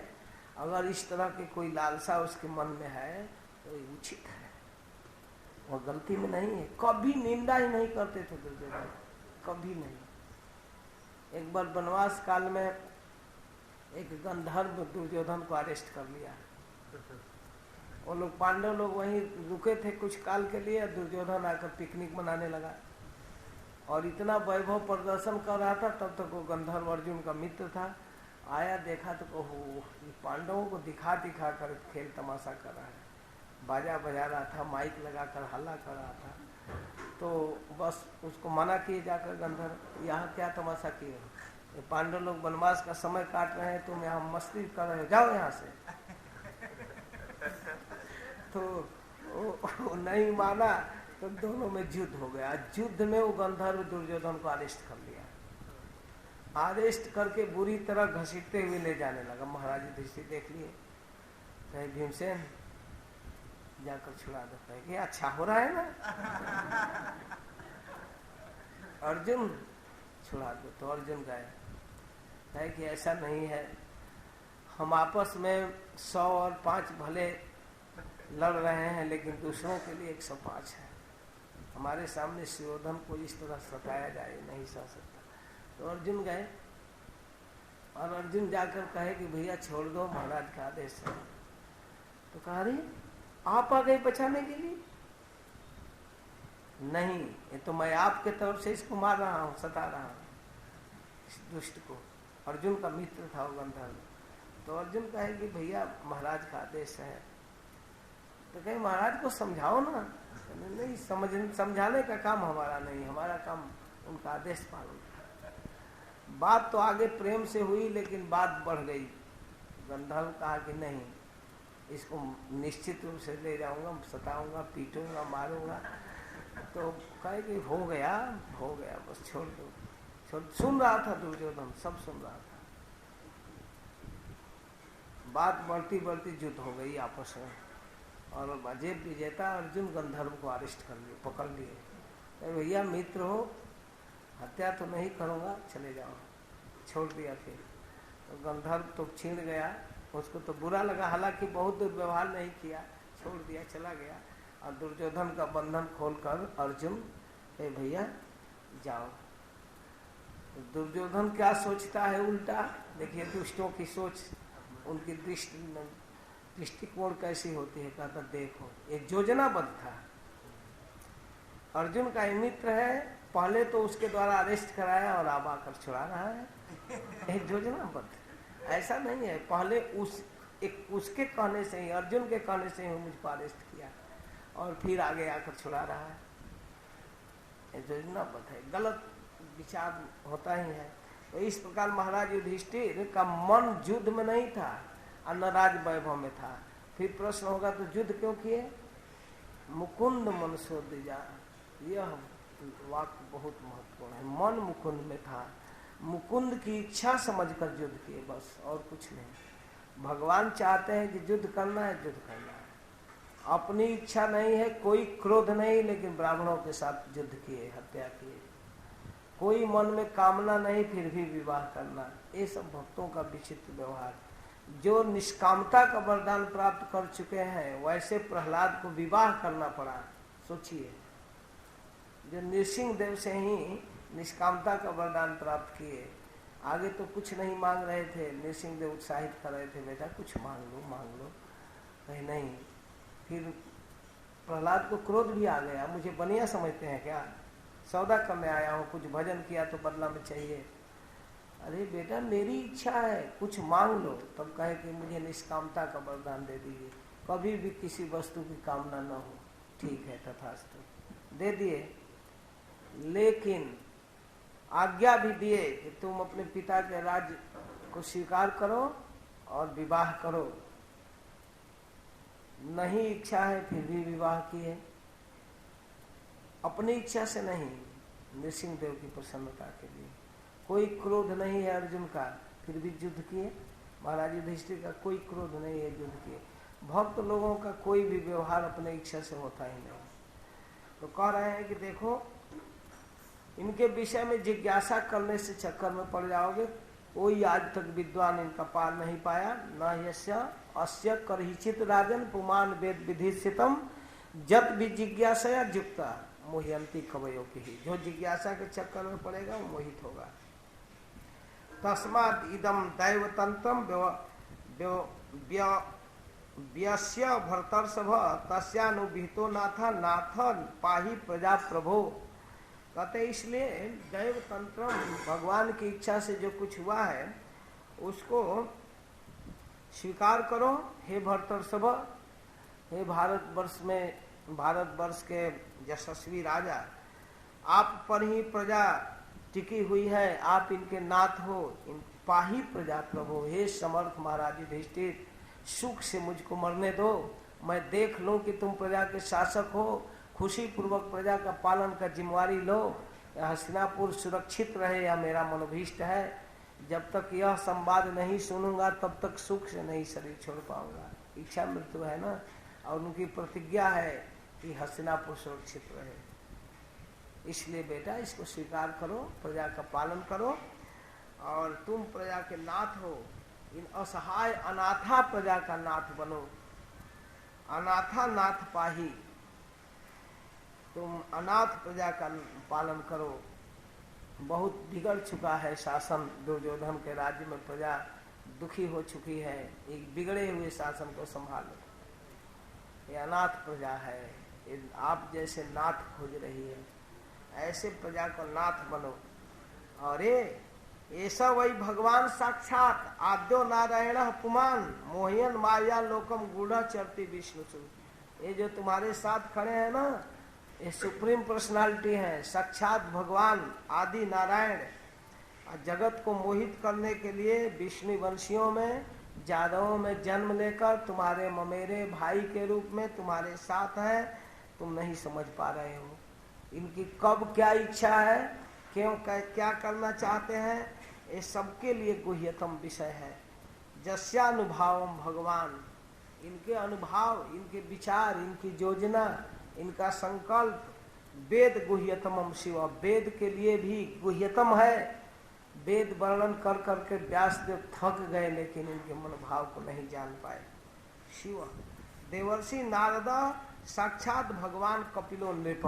अगर इस तरह की कोई लालसा उसके मन में है तो ये उचित है, वो गलती में नहीं है। कभी निंदा ही नहीं करते थे दुर्योधन, कभी नहीं। एक बार वनवास काल में एक गंधर्व दुर्योधन को अरेस्ट कर लिया। वो लोग पांडव लोग वहीं रुके थे कुछ काल के लिए, दुर्योधन आकर पिकनिक मनाने लगा और इतना वैभव प्रदर्शन कर रहा था। तब तक वो गंधर्व अर्जुन का मित्र था, आया, देखा तो ओहो, पांडवों को दिखा दिखा कर खेल तमाशा कर रहा है, बाजा बजा रहा था, माइक लगाकर हल्ला कर रहा था। तो बस उसको मना किए जाकर, गंधर्व यहाँ क्या तमाशा किए हो, ये पांडव लोग वनवास का समय काट रहे हैं, तुम यहाँ मस्ती कर रहे हो, जाओ यहाँ से। तो वो नहीं माना, तो दोनों में युद्ध हो गया। युद्ध में वो गंधर्व दुर्योधन को अरेस्ट कर लिया, अरेस्ट करके बुरी तरह घसीटते हुए ले जाने लगा। महाराज युधिष्ठिर देख लिए, कहे भीमसेन जाकर छुड़ा देता है कि अच्छा हो रहा है ना, अर्जुन छुड़ा दो। तो अर्जुन गए, कहे कि ऐसा नहीं है, हम आपस में 100 और 5 भले लड़ रहे हैं, लेकिन दूसरों के लिए 105 है। हमारे सामने सुयोधन को इस तरह सताया जाए, नहीं सह सकता। तो अर्जुन गए और अर्जुन जाकर कहे कि भैया छोड़ दो, महाराज का आदेश है। तो कहा रही आप आ गए बचाने के लिए? नहीं, ये तो मैं आपके तरफ से इसको मार रहा हूँ, सता रहा हूँ इस दुष्ट को। अर्जुन का मित्र था वो गंधर्व। तो अर्जुन कहे कि भैया महाराज का आदेश है। तो कहे महाराज को समझाओ ना। नहीं, समझाने का काम हमारा नहीं, हमारा काम उनका आदेश पालन। बात तो आगे प्रेम से हुई, लेकिन बात बढ़ गई। गंधर्व कहा कि नहीं, इसको निश्चित रूप से ले जाऊंगा, सताऊंगा, पीटूंगा, मारूंगा। तो कहे कि हो गया बस छोड़ दो, छोड़। सुन रहा था दुर्योधन, सब सुन रहा था। बात बढ़ती बढ़ती युद्ध हो गई आपस में, और अजय विजेता अर्जुन गंधर्व को अरेस्ट कर लिए, पकड़ लिए। भैया मित्र हो, हत्या तो नहीं करूंगा, चले जाओ। छोड़ दिया। फिर तो गंधर्व तो छीन गया, उसको तो बुरा लगा, हालांकि बहुत दुर्व्यवहार नहीं किया, छोड़ दिया, चला गया। और दुर्योधन का बंधन खोलकर अर्जुन, हे भैया जाओ। दुर्योधन क्या सोचता है उल्टा, देखिए दुष्टों की सोच, उनकी दृष्टिकोण कैसी होती है। कहता देखो एक योजनाबद्ध था, अर्जुन का मित्र है, पहले तो उसके द्वारा अरेस्ट कराया और अब आकर छुड़ा रहा है। एक योजनाबद्ध, ऐसा नहीं है पहले उसके कहने से ही, अर्जुन के कहने से ही मुझको अरेस्ट किया और फिर आगे आकर छुड़ा रहा है। योजनाबद्ध है, गलत विचार होता ही है। तो इस प्रकार महाराज युधिष्ठिर का मन युद्ध में नहीं था और न राज वैभव में था। फिर प्रश्न होगा तो युद्ध क्यों किए? मुकुंद मन सो दिजा, यह वाक्य बहुत महत्वपूर्ण है। मन मुकुंद में था, मुकुंद की इच्छा समझकर युद्ध किए, बस और कुछ नहीं। भगवान चाहते हैं कि युद्ध करना है, युद्ध करना है, अपनी इच्छा नहीं है, कोई क्रोध नहीं, लेकिन ब्राह्मणों के साथ युद्ध किए, हत्या किए, कोई मन में कामना नहीं, फिर भी विवाह करना, ये सब भक्तों का विचित्र व्यवहार। जो निष्कामता का वरदान प्राप्त कर चुके हैं, वैसे प्रहलाद को विवाह करना पड़ा। सोचिए, जो नृसिंह देव से ही निष्कामता का वरदान प्राप्त किए, आगे तो कुछ नहीं मांग रहे थे, नृसिंह देव उत्साहित कर रहे थे, बेटा कुछ मांग लो मांग लो, नहीं। फिर प्रहलाद को क्रोध भी आ गया, मुझे बनिया समझते हैं क्या, सौदा करने आया हूँ, कुछ भजन किया तो बदला में चाहिए। अरे बेटा मेरी इच्छा है, कुछ मांग लो। तब कहे कि मुझे निष्कामता का वरदान दे दीजिए, कभी भी किसी वस्तु की कामना न हो। ठीक है तथास्तु, दे दिए, लेकिन आज्ञा भी दिए कि तुम अपने पिता के राज्य को स्वीकार करो और विवाह करो। नहीं इच्छा है फिर भी विवाह किए, अपनी इच्छा से नहीं, नृसिंह देव की प्रसन्नता के लिए। कोई क्रोध नहीं है अर्जुन का, फिर भी युद्ध किए। महाराज युधिष्ठिर का कोई क्रोध नहीं है, युद्ध किए। भक्त लोगों का कोई भी व्यवहार अपने इच्छा से होता ही नहीं। तो कह रहे हैं कि देखो, इनके विषय में जिज्ञासा करने से चक्कर में पड़ जाओगे। कोई आज तक विद्वान इनका पार नहीं पाया। न यस्य अस्य करहिचित राजन पुमान वेद विधिसितम जत भी जिज्ञासा युक्ता मोहयंती कवयों की ही। जो जिज्ञासा के चक्कर में पड़ेगा वो मोहित होगा। तस्माद इदम दैवतंत्रम व्यस्य भरतर्षभ तस्यानुभितो नाथा नाथ पाही प्रजा प्रभो। कहते इसलिए दैवतंत्रम, भगवान की इच्छा से जो कुछ हुआ है उसको स्वीकार करो। हे भरतर्षभ, हे भारतवर्ष के यशस्वी राजा, आप पर ही प्रजा टिकी हुई है, आप इनके नाथ हो, इन पाही प्रजा प्रभु। हे समर्थ महाराज युधिष्ठिर, सुख से मुझको मरने दो, मैं देख लूं कि तुम प्रजा के शासक हो, खुशी पूर्वक प्रजा का पालन का जिम्मेवारी लो। हस्तिनापुर सुरक्षित रहे, यह मेरा मनोभीष्ट है। जब तक यह संवाद नहीं सुनूंगा तब तक सुख से नहीं शरीर छोड़ पाऊंगा। इच्छा मृत्यु है ना, और उनकी प्रतिज्ञा है कि हस्तिनापुर सुरक्षित रहे। इसलिए बेटा इसको स्वीकार करो, प्रजा का पालन करो, और तुम प्रजा के नाथ हो। इन असहाय अनाथा प्रजा का नाथ बनो। अनाथा नाथ पाही, तुम अनाथ प्रजा का पालन करो। बहुत बिगड़ चुका है शासन, दुर्योधन के राज्य में प्रजा दुखी हो चुकी है। एक बिगड़े हुए शासन को संभालो। ये अनाथ प्रजा है, आप जैसे नाथ खोज रही है, ऐसे प्रजा को नाथ बनो। अरे ऐसा वही भगवान साक्षात आद्यो नारायण पुमान मोहयन माया लोकम गूढ़ चरती विष्णु। ये जो तुम्हारे साथ खड़े हैं ना, ये सुप्रीम पर्सनालिटी है, साक्षात भगवान आदि नारायण। जगत को मोहित करने के लिए विष्णु वंशियों में, जादवों में जन्म लेकर तुम्हारे ममेरे भाई के रूप में तुम्हारे साथ है। तुम नहीं समझ पा रहे हो इनकी कब क्या इच्छा है, क्यों क्या करना चाहते हैं, ये सबके लिए गुह्यतम विषय है। जस्यानुभावम भगवान, इनके अनुभव, इनके विचार, इनकी योजना, इनका संकल्प वेद गुह्यतमम शिव, वेद के लिए भी गुह्यतम है। वेद वर्णन कर करके व्यासदेव थक गए, लेकिन इनके मनोभाव को नहीं जान पाए। शिव देवर्षि नारदा साक्षात भगवान कपिलो नृप।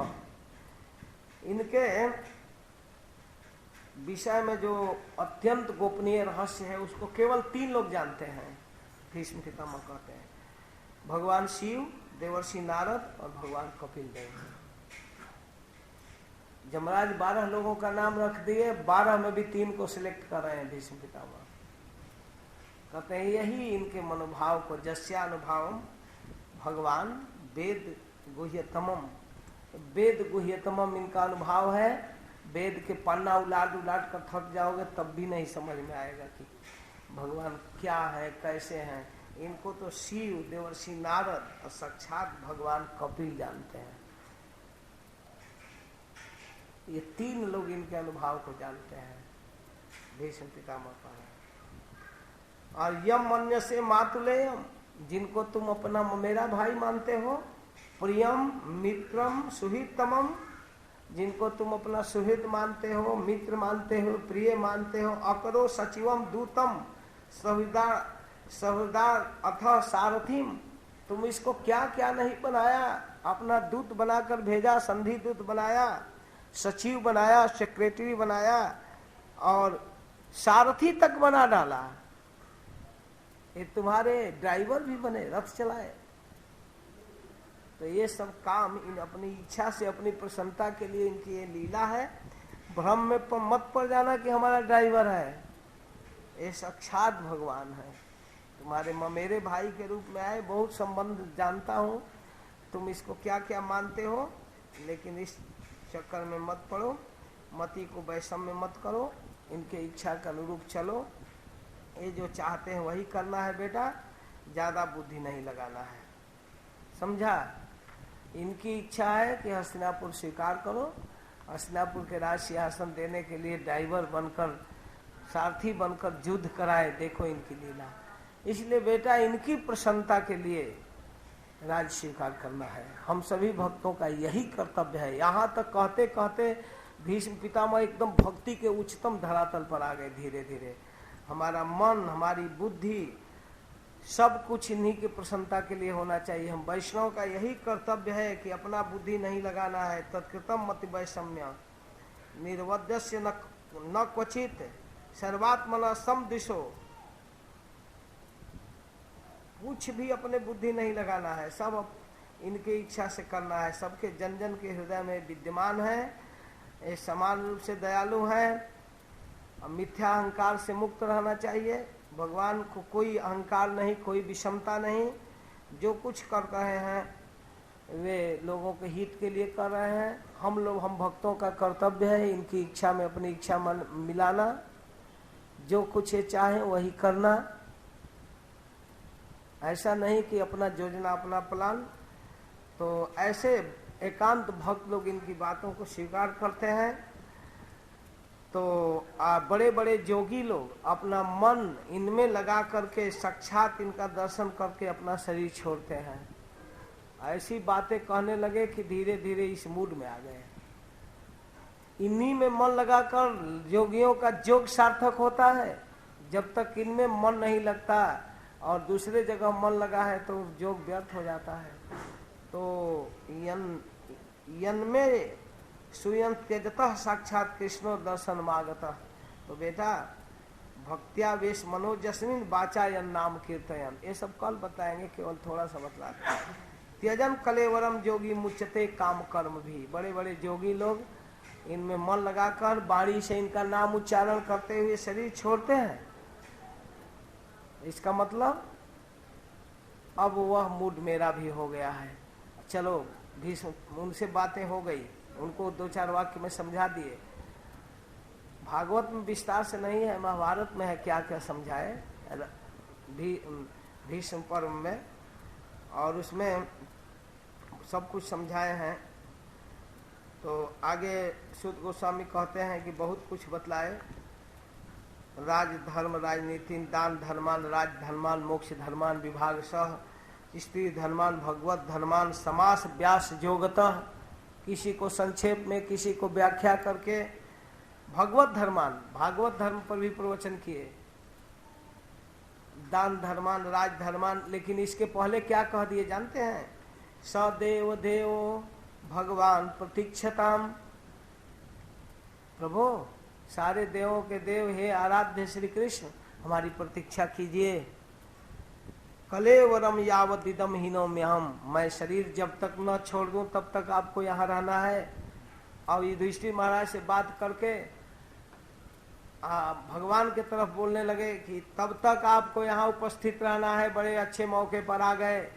इनके विषय में जो अत्यंत गोपनीय रहस्य है उसको केवल 3 लोग जानते हैं। भीष्म पितामह कहते हैं भगवान शिव, देवर्षि नारद और भगवान कपिल देव। जमराज 12 लोगों का नाम रख दिए, 12 में भी 3 को सिलेक्ट कर रहे हैं भीष्म पितामह। कहते हैं यही इनके मनोभाव को, जस्यानुभावम भगवान वेद गुह्यतमम। वेद गुह्यतमम इनका अनुभव है। वेद के पन्ना उलाट उलाट कर थक जाओगे तब भी नहीं समझ में आएगा कि भगवान क्या है, कैसे हैं। इनको तो शिव, देवर्षि नारद और साक्षात भगवान कपिल जानते हैं। ये 3 लोग इनके अनुभव को जानते हैं। भीष्म पितामह का है। और यम अन्य से मातुलेयम, जिनको तुम अपना मेरा भाई मानते हो, प्रियम मित्रम सुहितमम, जिनको तुम अपना सुहित मानते हो, मित्र मानते हो, प्रिय मानते हो, अकरो सचिवम दूतम सहृदार अथ सारथिम, तुम इसको क्या क्या नहीं बनाया, अपना दूत बनाकर भेजा, संधि दूत बनाया, सचिव बनाया, सेक्रेटरी बनाया और सारथी तक बना डाला। ये तुम्हारे ड्राइवर भी बने, रथ चलाए। तो ये सब काम इन अपनी इच्छा से, अपनी प्रसन्नता के लिए इनकी ये लीला है। भ्रम में मत पड़ जाना कि हमारा ड्राइवर है, ये साक्षात भगवान है। तुम्हारे मेरे भाई के रूप में आए, बहुत संबंध जानता हूँ, तुम इसको क्या क्या मानते हो, लेकिन इस चक्कर में मत पड़ो, मति को वैषम्य मत करो, इनके इच्छा के अनुरूप चलो। ये जो चाहते हैं वही करना है बेटा, ज्यादा बुद्धि नहीं लगाना है, समझा। इनकी इच्छा है कि हस्तिनापुर स्वीकार करो, हस्तिनापुर के राज सिंहासन देने के लिए ड्राइवर बनकर, सारथी बनकर युद्ध कराए। देखो इनकी लीला। इसलिए बेटा इनकी प्रसन्नता के लिए राज स्वीकार करना है। हम सभी भक्तों का यही कर्तव्य है। यहाँ तक कहते कहते भीष्म पितामह एकदम भक्ति के उच्चतम धरातल पर आ गए। धीरे धीरे हमारा मन, हमारी बुद्धि, सब कुछ इन्हीं की प्रसन्नता के लिए होना चाहिए। हम वैष्णव का यही कर्तव्य है कि अपना बुद्धि नहीं लगाना है। तत्कृतम मति वैषम्य निर्वद्यस्य न क्वचित सर्वात्मना समदिशो, कुछ भी अपने बुद्धि नहीं लगाना है, सब इनकी इच्छा से करना है। सबके जन जन के हृदय में विद्यमान है, ये समान रूप से दयालु है। मिथ्या अहंकार से मुक्त रहना चाहिए। भगवान को कोई अहंकार नहीं, कोई विषमता नहीं। जो कुछ कर रहे हैं वे लोगों के हित के लिए कर रहे हैं। हम भक्तों का कर्तव्य है इनकी इच्छा में अपनी इच्छा मिलाना, जो कुछ ये चाहे वही करना। ऐसा नहीं कि अपना योजना, अपना प्लान। तो ऐसे एकांत भक्त लोग इनकी बातों को स्वीकार करते हैं। तो बड़े बड़े योगी लोग अपना मन इनमें लगा करके साक्षात इनका दर्शन करके अपना शरीर छोड़ते हैं। ऐसी बातें कहने लगे कि धीरे धीरे इस मूड में आ गए। इन्हीं में मन लगाकर योगियों का योग सार्थक होता है। जब तक इनमें मन नहीं लगता और दूसरे जगह मन लगा है तो योग व्यर्थ हो जाता है। तो यन में सुयं त्यजतः साक्षात कृष्णो दर्शन मागतः। तो बेटा भक्त्यावेश मनोजस्मिन वाचायन नाम कीर्तयन, ये सब कल बताएंगे, केवल थोड़ा सा बतलाते हैं। त्यजन कलेवरम योगी मुच्यते काम कर्म भी। बड़े बड़े योगी लोग इनमें मन लगाकर वाणी से इनका नाम उच्चारण करते हुए शरीर छोड़ते हैं। इसका मतलब अब वह मूड मेरा भी हो गया है। चलो भीष्म, उनसे बातें हो गई, उनको 2-4 वाक्य में समझा दिए। भागवत में विस्तार से नहीं है, महाभारत में है क्या क्या समझाए भीष्म पर्व में, और उसमें सब कुछ समझाए हैं। तो आगे सूत गोस्वामी कहते हैं कि बहुत कुछ बतलाए। राज धर्म राजनीति, दान धर्मान, राज धर्मान, मोक्ष धर्मान, विभाग सह, स्त्री धर्मान, भगवत धर्मान, समास व्यास योगतः, किसी को संक्षेप में, किसी को व्याख्या करके भगवत धर्मान, भागवत धर्म पर भी प्रवचन किए। दान धर्मान, राज धर्मान, लेकिन इसके पहले क्या कह दिए जानते हैं सदेव देव भगवान प्रतीक्षताम। प्रभु सारे देवों के देव हे आराध्य श्री कृष्ण हमारी प्रतीक्षा कीजिए। कलेवरम यावदिदम हीनो में हम, मैं शरीर जब तक न छोड़ दूं तब तक आपको यहाँ रहना है। और युधिष्ठिर महाराज से बात करके भगवान के तरफ बोलने लगे कि तब तक आपको यहाँ उपस्थित रहना है। बड़े अच्छे मौके पर आ गए।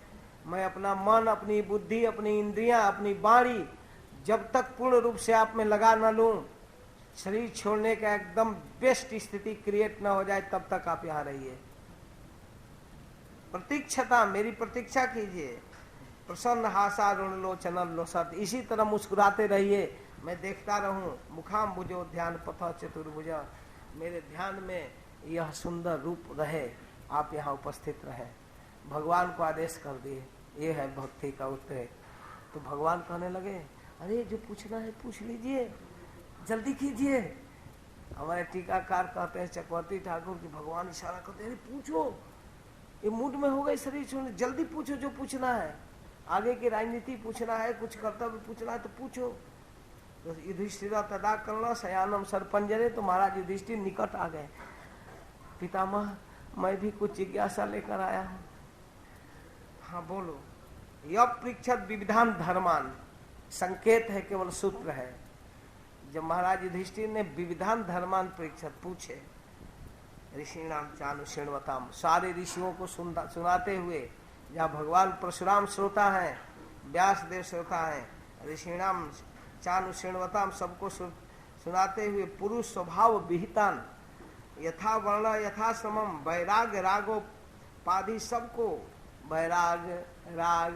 मैं अपना मन, अपनी बुद्धि, अपनी इंद्रियां, अपनी वाणी जब तक पूर्ण रूप से आप में लगा न लूं, शरीर छोड़ने का एकदम बेस्ट स्थिति क्रिएट न हो जाए, तब तक आप यहाँ रहिए। प्रतीक्षता, मेरी प्रतीक्षा कीजिए। प्रसन्न हासारुण लोचनन लोसत, इसी तरह मुस्कुराते रहिए, मैं देखता रहूं। मुखाम बुझो ध्यान पथ चतुर्भुजा, मेरे ध्यान में यह सुंदर रूप रहे, आप यहाँ उपस्थित रहे। भगवान को आदेश कर दिए। ये है भक्ति का उत्तर। तो भगवान कहने लगे अरे जो पूछना है पूछ लीजिए, जल्दी कीजिए। हमारे टीकाकार कहते हैं चक्रवर्ती ठाकुर की भगवान इशारा करते हैं पूछो, ये मूड में हो गए शरीर छोड़ने, जल्दी पूछो जो पूछना है। आगे की राजनीति पूछना है, कुछ कर्तव्य पूछना है तो पूछो। तो युधिष्ठिर तदा करना शयानम सरपंजरे, तो महाराज युधिष्ठिर निकट आ गए। पितामह मैं भी कुछ जिज्ञासा लेकर आया हूँ। हाँ बोलो। यह पृच्छद विविधान धर्मान, संकेत है केवल सूत्र है। जब महाराज युधिष्ठिर ने विविधान धर्मान पृच्छद पूछे, ऋषिणाम चानुषिण्वताम, सारे ऋषियों को सुनाते हुए, जहाँ भगवान परशुराम श्रोता है, व्यास देव श्रोता है, ऋषिणाम चानुषिण्वताम सबको सुनाते हुए, पुरुष स्वभाव विहितान यथा वर्ण यथा समम, वैराग रागोपाधि सबको, वैराग राग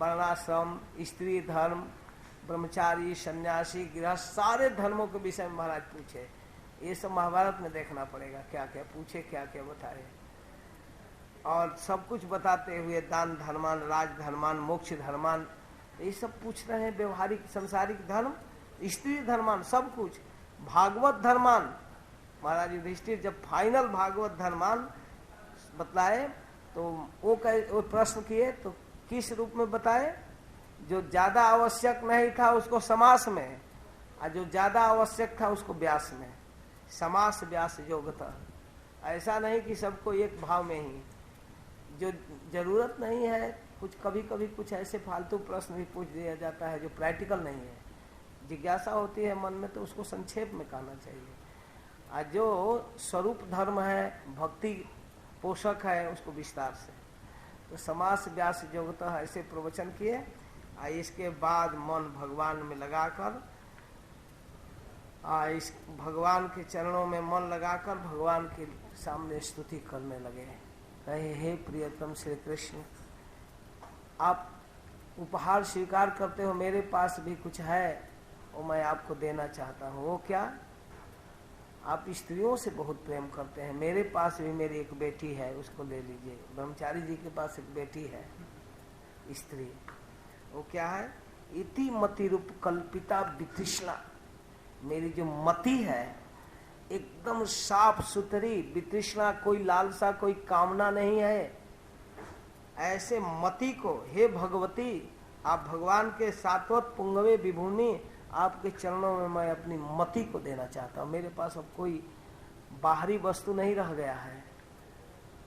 वर्णाश्रम स्त्री धर्म ब्रह्मचारी सन्यासी गृहस्थ सारे धर्मों के विषय में महाराज पूछे। ये सब महाभारत में देखना पड़ेगा क्या क्या पूछे, क्या क्या बताए। और सब कुछ बताते हुए दान धर्मान, राज धर्मान, मोक्ष धर्मान, ये सब पूछ रहे हैं। व्यवहारिक संसारिक धर्म, स्त्री धर्मान, सब कुछ। भागवत धर्मान, महाराज युधिष्ठिर जब फाइनल भागवत धर्मान बतलाए तो वो प्रश्न किए तो किस रूप में बताए? जो ज्यादा आवश्यक नहीं था उसको समास में, और जो ज्यादा आवश्यक था उसको व्यास में। समास व्यास योग्यता, ऐसा नहीं कि सबको एक भाव में ही। जो जरूरत नहीं है, कुछ कभी कभी कुछ ऐसे फालतू प्रश्न भी पूछ दिया जाता है जो प्रैक्टिकल नहीं है। जिज्ञासा होती है मन में तो उसको संक्षेप में कहना चाहिए। और जो स्वरूप धर्म है, भक्ति पोषक है, उसको विस्तार से। तो समास व्यास योग्यता ऐसे प्रवचन किए। इसके बाद मन भगवान में लगाकर, इस भगवान के चरणों में मन लगाकर भगवान के सामने स्तुति करने लगे। कहे हे प्रियतम श्री कृष्ण, आप उपहार स्वीकार करते हो, मेरे पास भी कुछ है और मैं आपको देना चाहता हूँ। वो क्या? आप स्त्रियों से बहुत प्रेम करते हैं, मेरे पास भी मेरी एक बेटी है, उसको ले लीजिए। ब्रह्मचारी जी के पास एक बेटी है स्त्री, वो क्या है? इति मति रूप कल्पिता वितृष्णा, मेरी जो मति है एकदम साफ सुथरी, वितृष्णा कोई लालसा कोई कामना नहीं है। ऐसे मति को हे भगवती, आप भगवान के सात्वत पुंगवे विभूनि, आपके चरणों में मैं अपनी मति को देना चाहता हूँ। मेरे पास अब कोई बाहरी वस्तु नहीं रह गया है,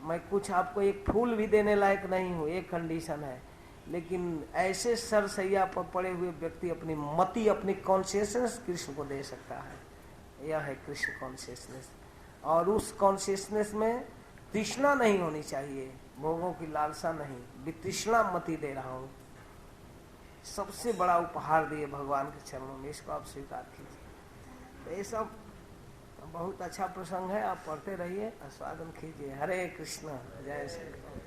मैं कुछ आपको एक फूल भी देने लायक नहीं हूँ, एक कंडीशन है। लेकिन ऐसे सरसैया पर पड़े हुए व्यक्ति अपनी मति, अपनी कॉन्शियसनेस कृष्ण को दे सकता है। यह है कृष्ण कॉन्शियसनेस। और उस कॉन्शियसनेस में तृष्णा नहीं होनी चाहिए, भोगों की लालसा नहीं, वितृष्णा मति दे रहा हूँ। सबसे बड़ा उपहार दिए भगवान के चरणों में, इसको आप स्वीकार कीजिए। तो ये सब बहुत अच्छा प्रसंग है, आप पढ़ते रहिए, आस्वादन कीजिए। हरे कृष्ण, जय श्री कृष्ण।